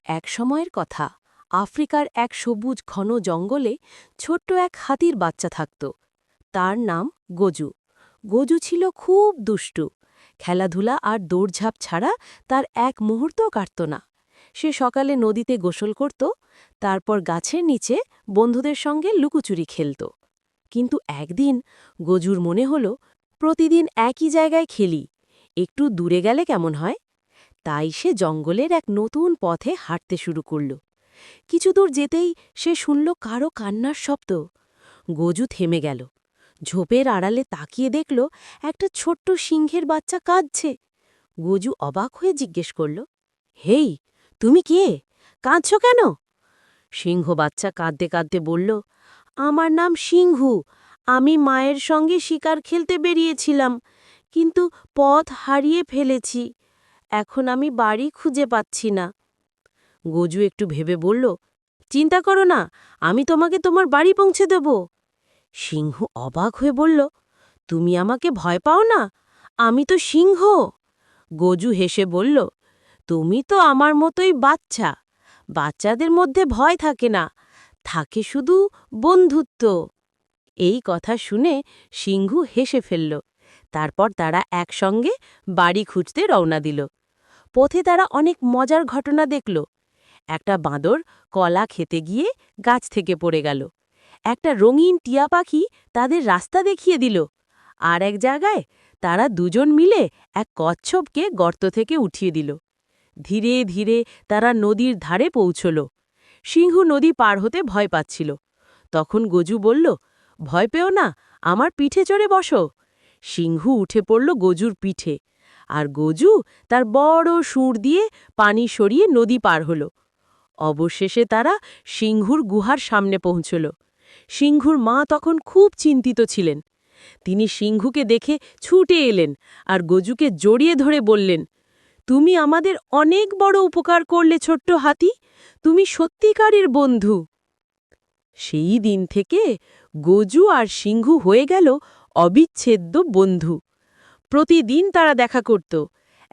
এক সময়ের কথা, আফ্রিকার এক সবুজ ঘন জঙ্গলে ছোট্ট এক হাতির বাচ্চা থাকত। তার নাম গজু। গজু ছিল খুব দুষ্টু। খেলাধুলা আর দৌড়ঝাঁপ ছাড়া তার এক মুহূর্তও কাটত না। সে সকালে নদীতে গোসল করত, তারপর গাছের নিচে বন্ধুদের সঙ্গে লুকোচুরি খেলত। কিন্তু একদিন গজুর মনে হল, প্রতিদিন একই জায়গায় খেলি, একটু দূরে গেলে কেমন হয়। তাই সে জঙ্গলের এক নতুন পথে হাঁটতে শুরু করল। কিছু দূর যেতেই সে শুনল কারো কান্নার শব্দ। গজু থেমে গেল। ঝোপের আড়ালে তাকিয়ে দেখল একটা ছোট্ট সিংহের বাচ্চা কাঁদছে। গজু অবাক হয়ে জিজ্ঞেস করল, হেই, তুমি কে? কাঁদছ কেন? সিংহ বাচ্চা কাঁদতে কাঁদতে বলল, আমার নাম সিংহু। আমি মায়ের সঙ্গে শিকার খেলতে বেরিয়েছিলাম, কিন্তু পথ হারিয়ে ফেলেছি। এখন আমি বাড়ি খুঁজে পাচ্ছি না। গজু একটু ভেবে বলল, চিন্তা করো না, আমি তোমাকে তোমার বাড়ি পৌঁছে দেব। সিংহ অবাক হয়ে বলল, তুমি আমাকে ভয় পাও না? আমি তো সিংহ। গজু হেসে বলল, তুমি তো আমার মতোই বাচ্চা। বাচ্চাদের মধ্যে ভয় থাকে না, থাকে শুধু বন্ধুত্ব। এই কথা শুনে সিংহু হেসে ফেলল। তারপর তারা একসঙ্গে বাড়ি খুঁজতে রওনা দিল। পথে তারা অনেক মজার ঘটনা দেখল। একটা বাঁদর কলা খেতে গিয়ে গাছ থেকে পড়ে গেল। একটা রঙিন টিয়া পাখি তাদের রাস্তা দেখিয়ে দিল। আর এক জায়গায় তারা দুজন মিলে এক কচ্ছপকে গর্ত থেকে উঠিয়ে দিল। ধীরে ধীরে তারা নদীর ধারে পৌঁছল। সিংহু নদী পার হতে ভয় পাচ্ছিল। তখন গজু বলল, ভয় পেও না, আমার পিঠে চড়ে বসো। সিংহু উঠে পড়ল গজুর পিঠে, আর গজু তার বড় সুঁড় দিয়ে পানি সরিয়ে নদী পার হল। অবশেষে তারা সিংহুর গুহার সামনে পৌঁছল। সিংহুর মা তখন খুব চিন্তিত ছিলেন। তিনি সিংহুকে দেখে ছুটে এলেন আর গজুকে জড়িয়ে ধরে বললেন, তুমি আমাদের অনেক বড় উপকার করলে ছোট্ট হাতি, তুমি সত্যিকারের বন্ধু। সেই দিন থেকে গজু আর সিংহু হয়ে গেল অবিচ্ছেদ্য বন্ধু। প্রতিদিন তারা দেখা করত,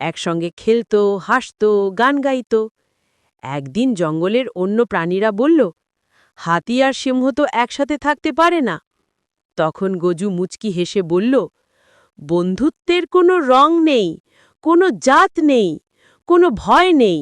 একসঙ্গে খেলত, হাসত, গান গাইত। একদিন জঙ্গলের অন্য প্রাণীরা বলল, হাতি আর সিংহ তো একসাথে থাকতে পারে না। তখন গজু মুচকি হেসে বলল, বন্ধুত্বের কোনো রং নেই, কোনো জাত নেই, কোনো ভয় নেই।